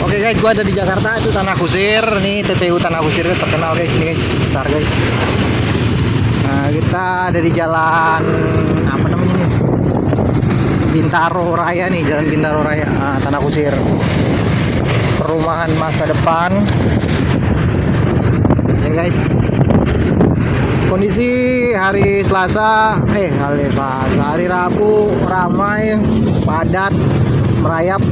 Oke guys, gua ada di Jakarta, itu Tanah Kusir. Ini TPU Tanah Kusir terkenal guys, ini guys, besar guys. Nah, kita ada di jalan apa namanya nih? Bintaro Raya nih, jalan Bintaro Raya, Tanah Kusir. Perumahan masa depan. Ya guys. Kondisi hari Selasa, hari Rabu ramai, padat, merayap.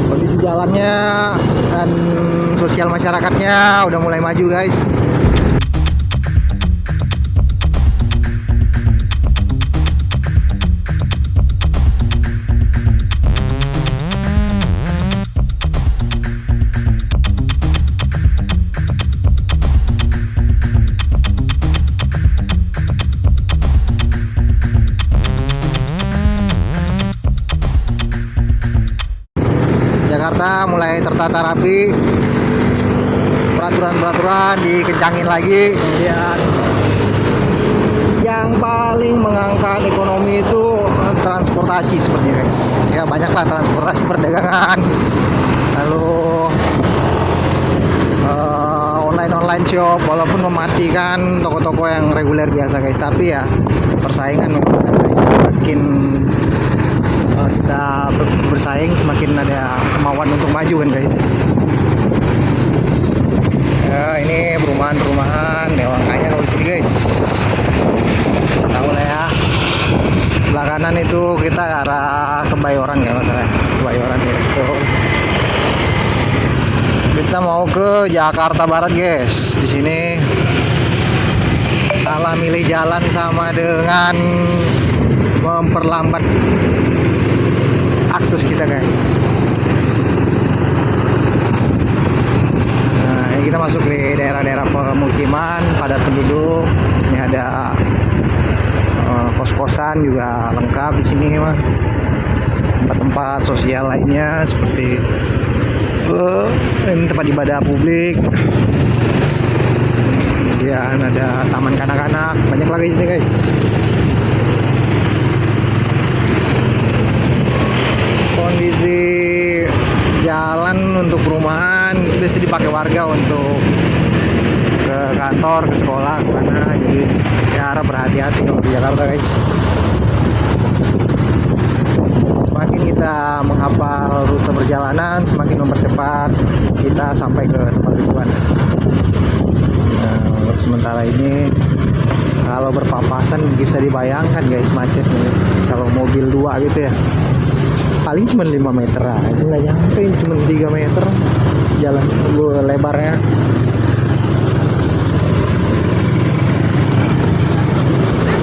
Kondisi jalannya dan sosial masyarakatnya udah mulai maju guys. Jakarta mulai tertata rapi, peraturan-peraturan dikencangin lagi. Kemudian yang paling mengangkat ekonomi itu transportasi sepertinya guys. Ya banyaklah transportasi perdagangan, lalu online shop, walaupun mematikan toko-toko yang reguler biasa guys, tapi ya persaingan semakin kita bersaing semakin ada kemauan untuk maju kan guys. Ya, ini perumahan mewah kaya kalau di sini guys. Tahu lah ya. Sebelah kanan itu kita ke arah Kebayoran ya masalah. Kebayoran ya. Kita mau ke Jakarta Barat guys. Di sini salah milih jalan sama dengan memperlambat akses kita guys. Nah, ini kita masuk di daerah-daerah pemukiman padat penduduk. Di sini ada kos-kosan juga lengkap di sini mah. Tempat-tempat sosial lainnya seperti ini tempat ibadah publik. Kemudian ada taman kanak-kanak, banyak lagi di sini guys. Kondisi jalan untuk perumahan biasa dipakai warga untuk ke kantor, ke sekolah, kemana. Jadi ya harap berhati-hati kalau di Jakarta guys. Semakin kita menghafal rute perjalanan, semakin mempercepat kita sampai ke tempat tujuan. Nah, untuk sementara ini kalau berpapasan bisa dibayangkan guys macetnya. Kalau mobil 2 gitu ya, paling cuma 5 meter aja, nggak nyampe, cuma 3 meter jalan lebarnya.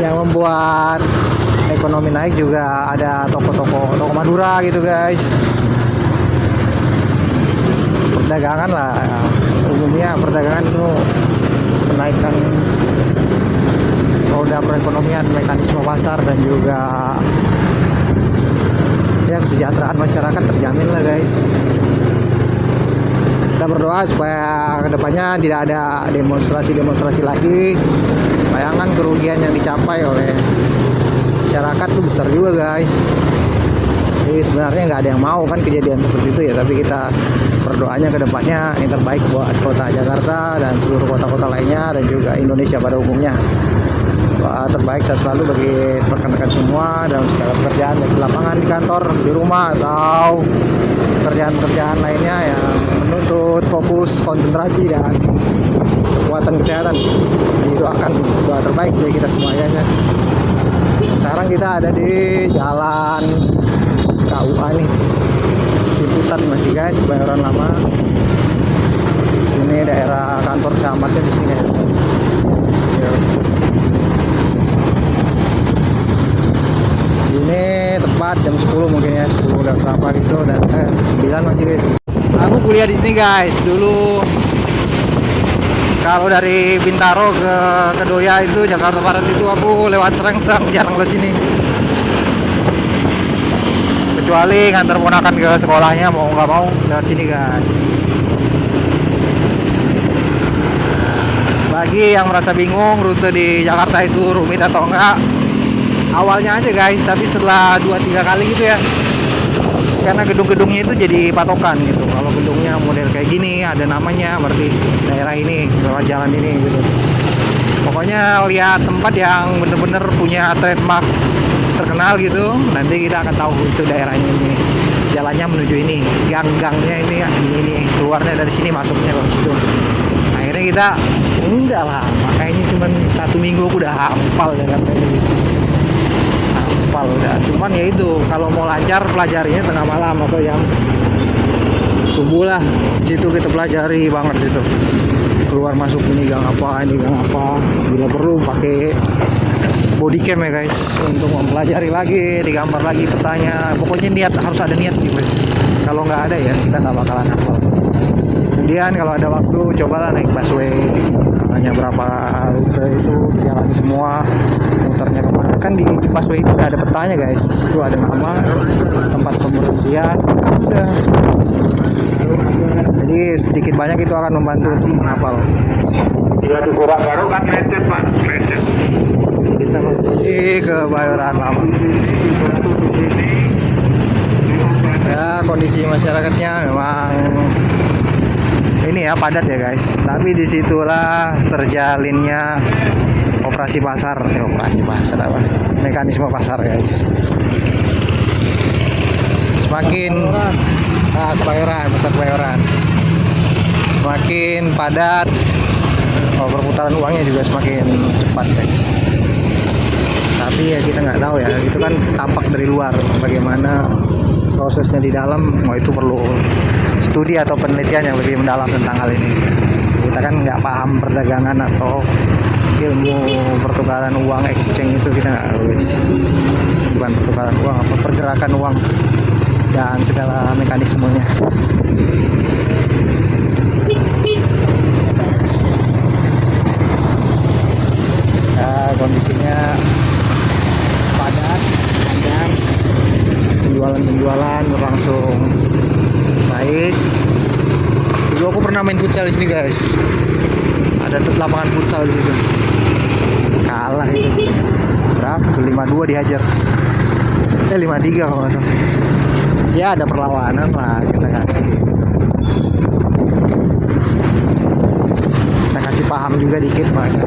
Yang membuat ekonomi naik juga ada toko Madura gitu guys. Perdagangan lah ya. Umumnya perdagangan itu menaikkan roda perekonomian, mekanisme pasar, dan juga ya kesejahteraan masyarakat terjamin lah guys. Kita berdoa supaya kedepannya tidak ada demonstrasi lagi. Bayangan kerugian yang dicapai oleh masyarakat itu besar juga guys. Jadi sebenarnya nggak ada yang mau kan kejadian seperti itu ya, tapi kita berdoanya kedepannya yang terbaik buat kota Jakarta dan seluruh kota-kota lainnya dan juga Indonesia pada umumnya. Terbaik saya selalu bagi rekan-rekan semua dalam segala pekerjaan, baik di lapangan, di kantor, di rumah, atau pekerjaan-pekerjaan lainnya yang menuntut fokus, konsentrasi, dan kekuatan kesehatan. Didoakan doa terbaik bagi kita semuanya. Sekarang kita ada di jalan KUA nih, Ciputat masih guys, Kebayoran Lama. Di sini daerah kantor camatnya di sini guys. Ini tepat jam 10 mungkin ya, 10 udah berapa gitu, dan 9 masih guys. Aku kuliah di sini guys. Dulu kalau dari Bintaro ke Kedoya itu Jakarta Barat itu aku lewat Serengseng, jarang lewat sini. Kecuali ngantar ponakan ke sekolahnya, mau nggak mau lewat sini guys. Bagi yang merasa bingung rute di Jakarta itu rumit atau enggak, awalnya aja guys, tapi setelah 2-3 kali gitu ya karena gedung-gedungnya itu jadi patokan gitu. Kalau gedungnya model kayak gini ada namanya, berarti daerah ini lewat jalan ini gitu. Pokoknya lihat tempat yang bener-bener punya trademark terkenal gitu, nanti kita akan tahu itu daerahnya ini. Jalannya menuju ini, gang-gangnya ini, keluarnya dari sini, masuknya ke situ. Akhirnya kita enggak lah, makanya cuma 1 minggu aku udah hafal Jakarta ini. Hafal udah. Cuman ya itu, kalau mau lancar pelajarinya tengah malam atau jam subuh lah. Di situ kita pelajari banget itu. Keluar masuk ini gang apa, bila perlu pakai body cam ya guys, untuk mempelajari lagi, digambar lagi petanya. Pokoknya niat, harus ada niat sih guys. Kalau nggak ada ya kita nggak bakalan hafal. Kemudian kalau ada waktu cobalah naik busway, hanya berapa rute itu jalani semua, muternya kemana. Kan di busway itu udah ada petanya guys, itu ada nama, tempat pemberhentian, udah. Jadi sedikit banyak itu akan membantu untuk menghafal. Ya di Baru kan lecet Pak, lecet. Kita masih ke Bayoran Lama. Ya, kondisi masyarakatnya memang ini ya padat ya guys. Tapi disitulah terjalinnya operasi pasar apa? Mekanisme pasar guys. Semakin pasar Kebayoran semakin padat, perputaran uangnya juga semakin cepat guys. Tapi ya kita nggak tahu ya, itu kan tampak dari luar, bagaimana prosesnya di dalam. Itu perlu studi atau penelitian yang lebih mendalam tentang hal ini. Kita kan nggak paham perdagangan atau ilmu pertukaran uang, exchange itu kita nggak tahu guys. Bukan pertukaran uang, apa pergerakan uang dan segala mekanismenya. Ya, kondisinya padat, panjang, penjualan berlangsung baik. Dulu aku pernah main futsal di sini guys. Ada lapangan futsal di situ. Kalah itu. Berapa? 5-2 dihajar. 5-3 kalau nggak salah. Ya ada perlawanan lah, kita kasih paham juga dikit mereka.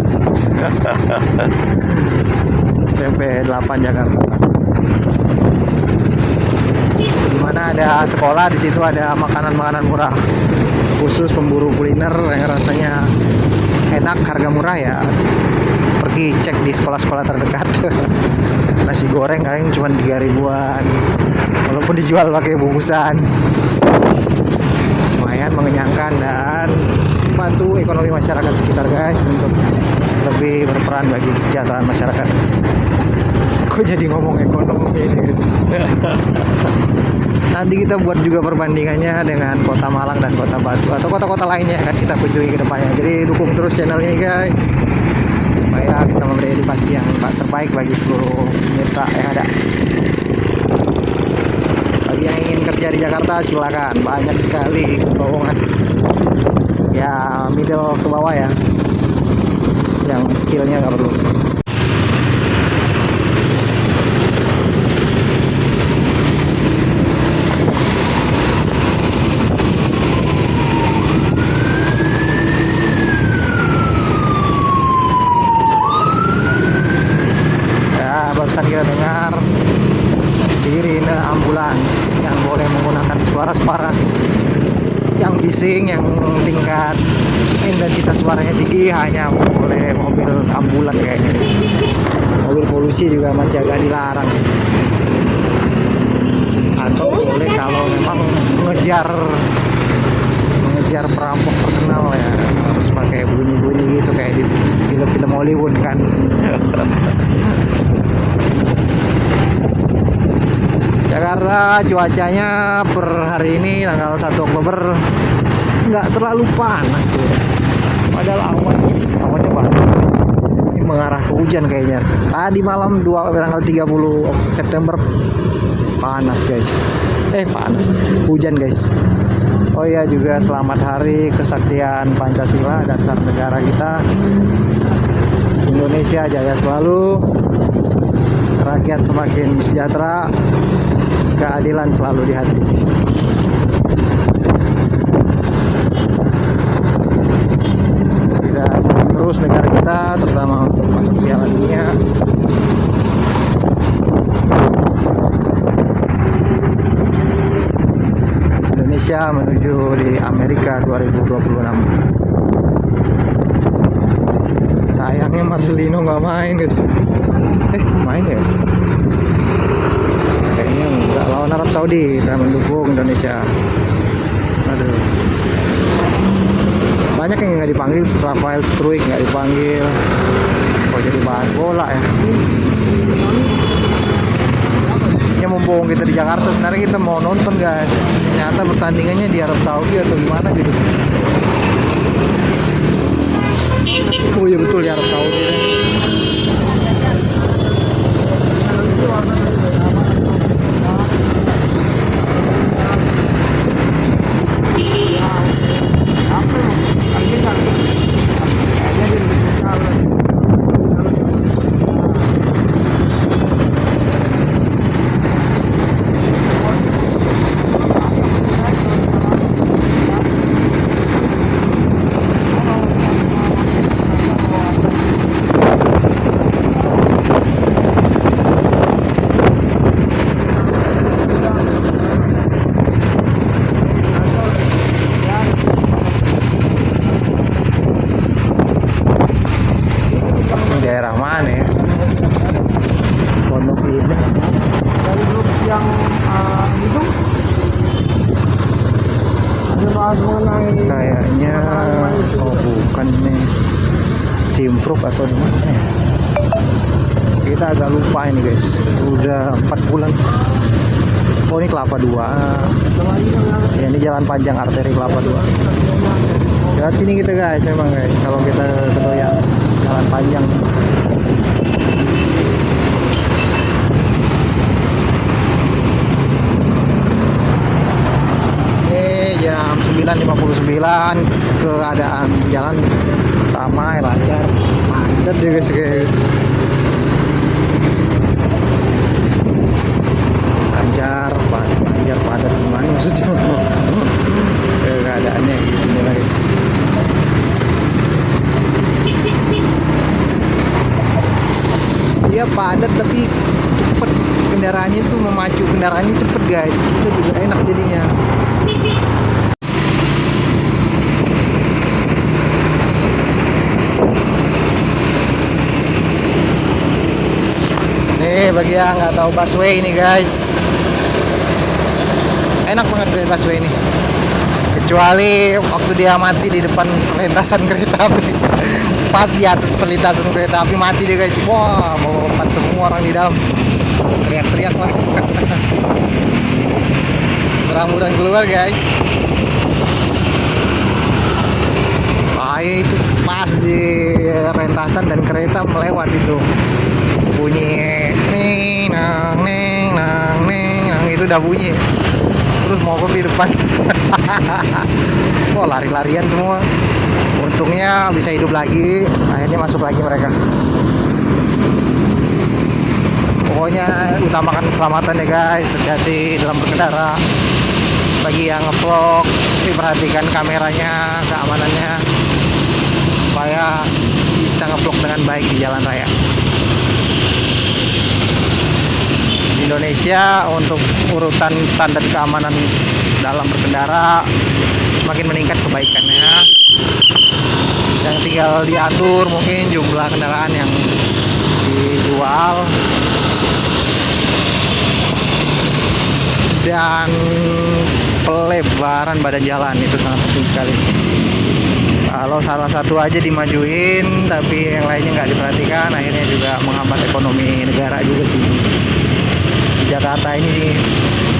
SMP 8 Jakarta. Dimana ada sekolah, di situ ada makanan-makanan murah, khusus pemburu kuliner yang rasanya enak, harga murah ya. Pergi cek di sekolah-sekolah terdekat. Nasi goreng kalian cuma 3 ribuan, walaupun dijual pakai bungkusan. Lumayan mengenyangkan dan bantu ekonomi masyarakat sekitar guys, untuk lebih berperan bagi kesejahteraan masyarakat. Kok jadi ngomong ekonomi ini? Nanti kita buat juga perbandingannya dengan Kota Malang dan Kota Batu atau kota-kota lainnya kan kita kunjungi ke depannya. Jadi dukung terus channelnya guys, supaya bisa memberi edukasi yang terbaik bagi seluruh pemirsa yang ada. Bagi yang ingin kerja di Jakarta silakan, banyak sekali lowongan. Ya middle ke bawah ya, yang skillnya nggak perlu. Barusan kita dengar sirine ambulans yang boleh menggunakan suara-suara yang bising, yang tingkat intensitas suaranya tinggi, hanya boleh mobil ambulan kayaknya. Mobil polusi juga masih agak dilarang, atau boleh kalau memang mengejar perampok terkenal ya, harus pakai bunyi-bunyi gitu kayak di film-film Hollywood kan. Jakarta cuacanya per hari ini tanggal 1 Oktober nggak terlalu panas ya. Padahal awannya panas. Ini mengarah ke hujan kayaknya. Tadi malam tanggal 30 September panas guys. Hujan guys. Oh iya, juga selamat hari kesaktian Pancasila, dasar negara kita. Indonesia jaya selalu. Rakyat semakin sejahtera. keadilan selalu di hati. Kita terus negara kita, terutama untuk masuk Piala Dunia. Indonesia menuju di Amerika 2026. Sayangnya Marcelino nggak main guys. Main ya? Kayaknya nggak, lawan Arab Saudi. Kita mendukung Indonesia. Aduh. Banyak yang nggak dipanggil. Rafael Struijk nggak dipanggil. Kok jadi bahas bola ya? Ya mumpung kita di Jakarta, sebenarnya kita mau nonton guys. Ternyata pertandingannya di Arab Saudi atau gimana gitu. Oh iya betul, di Arab Saudi. Daerah mana ya? Pondok Indah. Dari grup yang itu ada bahas mengenai Kayaknya bukan nih Simpruk atau di mana ya? Kita agak lupa ini guys. Udah 4 bulan. Oh ini Kelapa 2. Ya, ini jalan panjang arteri Kelapa 2. Lewat sini kita guys, memang guys. Kalau kita kedoyan jalan panjang. Ini jam 9.59, keadaan jalan ramai, lancar, padat deh guys. Lancar, padat gimana maksudnya? Keadaannya gitu guys. Dia padat tapi cepet, kendaraannya tuh memacu kendaraannya cepet guys. Kita juga enak jadinya. Nih bagi yang nggak tahu busway ini guys, enak banget dari busway ini. Kecuali waktu dia mati di depan perlintasan kereta api. Pas di atas perlintasan kereta api mati dia guys. Wah, mau lompat semua orang di dalam. Teriak-teriak lah. Mudah-mudahan keluar guys. Itu pas di rentasan dan kereta melewat itu. Bunyi ning nang ning nang ning nang, itu udah bunyi. Terus mau ke depan. Oh, lari-larian semua. Untungnya bisa hidup lagi, akhirnya masuk lagi mereka. Pokoknya utamakan keselamatan ya guys, hati-hati dalam berkendara. Bagi yang ngevlog, perhatikan kameranya, keamanannya, supaya bisa ngevlog dengan baik di jalan raya. Di Indonesia untuk urutan standar keamanan dalam berkendara semakin meningkat kebaikannya. Dan tinggal diatur mungkin jumlah kendaraan yang dijual dan pelebaran badan jalan, itu sangat penting sekali. Kalau salah satu aja dimajuin tapi yang lainnya nggak diperhatikan, akhirnya juga menghambat ekonomi negara juga sih. Di Jakarta ini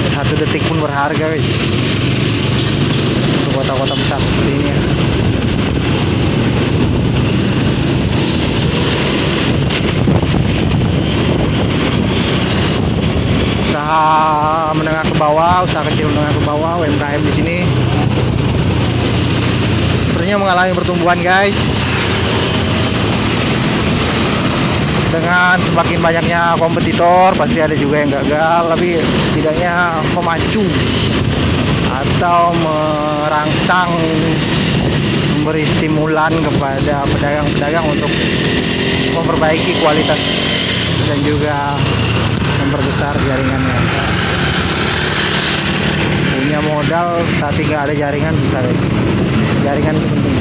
1 detik pun berharga guys, untuk kota-kota besar seperti ini ya. Usaha menengah ke bawah, usaha kecil menengah ke bawah, UMKM di sini sepertinya mengalami pertumbuhan guys. dengan semakin banyaknya kompetitor pasti ada juga yang gagal, tapi setidaknya memacu atau merangsang, memberi stimulan kepada pedagang-pedagang untuk memperbaiki kualitas dan juga memperbesar jaringannya. Punya modal tapi nggak ada jaringan bisa guys. Jaringan itu penting.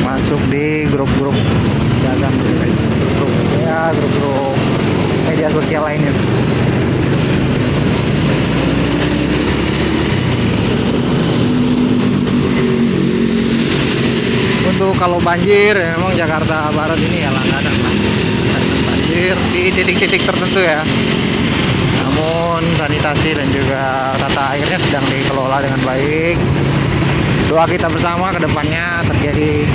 Masuk di grup-grup dagang guys, grup-grup media sosial lainnya. Untuk kalau banjir, memang Jakarta Barat ini ya langganan lah banjir di titik-titik tertentu ya. Namun sanitasi dan juga tata airnya sedang dikelola dengan baik. Doa kita bersama ke depannya terjadi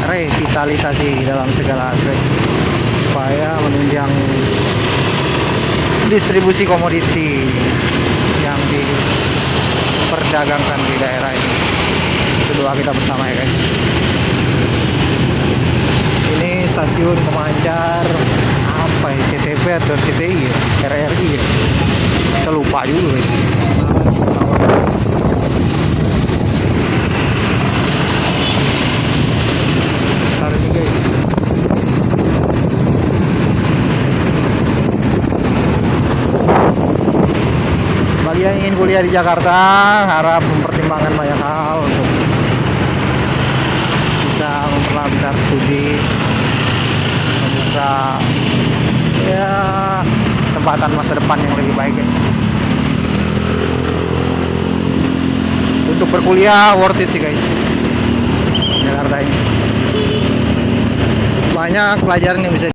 revitalisasi dalam segala aspek supaya menunjang distribusi komoditi yang diperdagangkan di daerah ini. Itu doa kita bersama ya guys. Ini stasiun pemancar apa ya, CTP atau CTI ya, RRI ya, kita lupa juga guys. Besar ini guys. Bagi yang ingin kuliah di Jakarta, harap mempertimbangkan banyak hal untuk bisa memperlancar studi, membuka ya kesempatan masa depan yang lebih baik guys. Untuk berkuliah worth it sih guys, Jakarta ini banyak pelajaran yang bisa.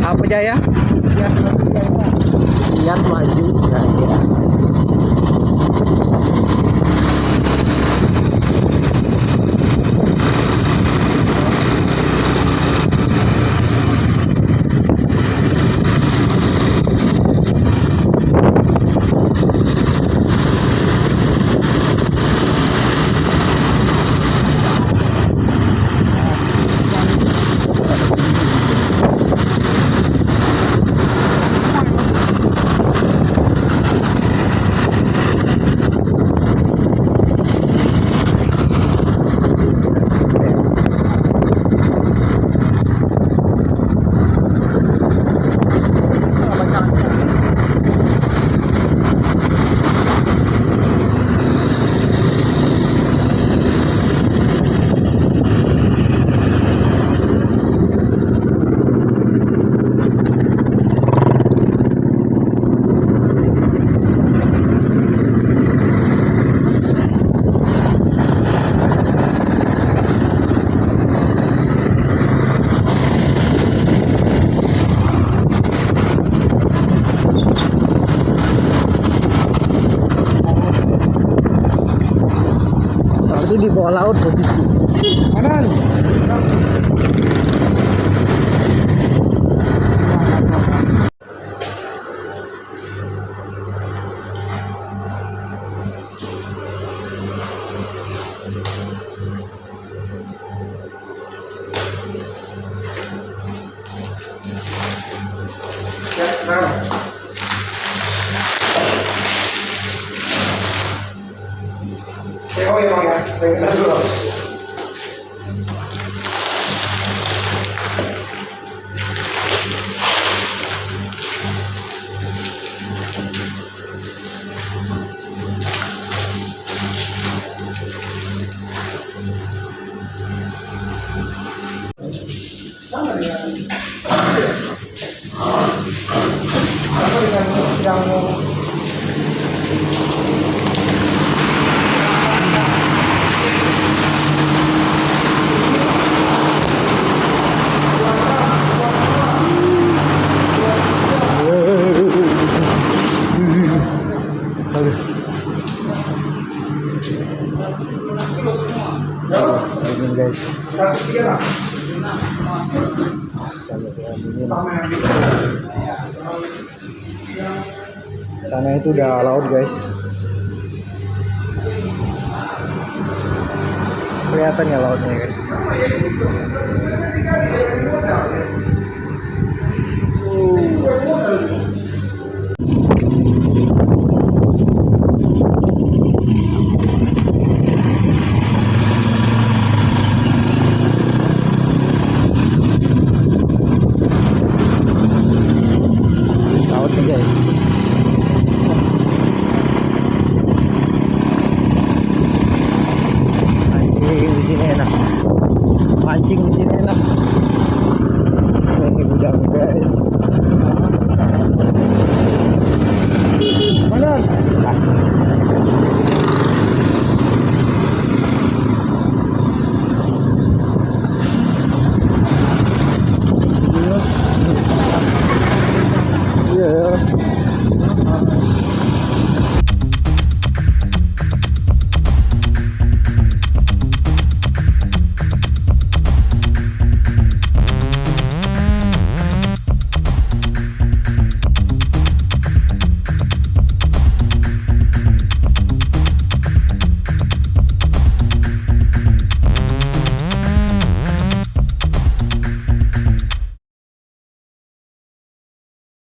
Apa Jaya? Kiat maju ya. Berarti di bawah laut posisi. Kanan. Oh iya bang ya, saya kena dulu. Sama dengan yang ini guys. Sana itu udah laut guys. Kelihatan ya lautnya guys. Lautnya guys. Mancing di sini enak. Mancing di sini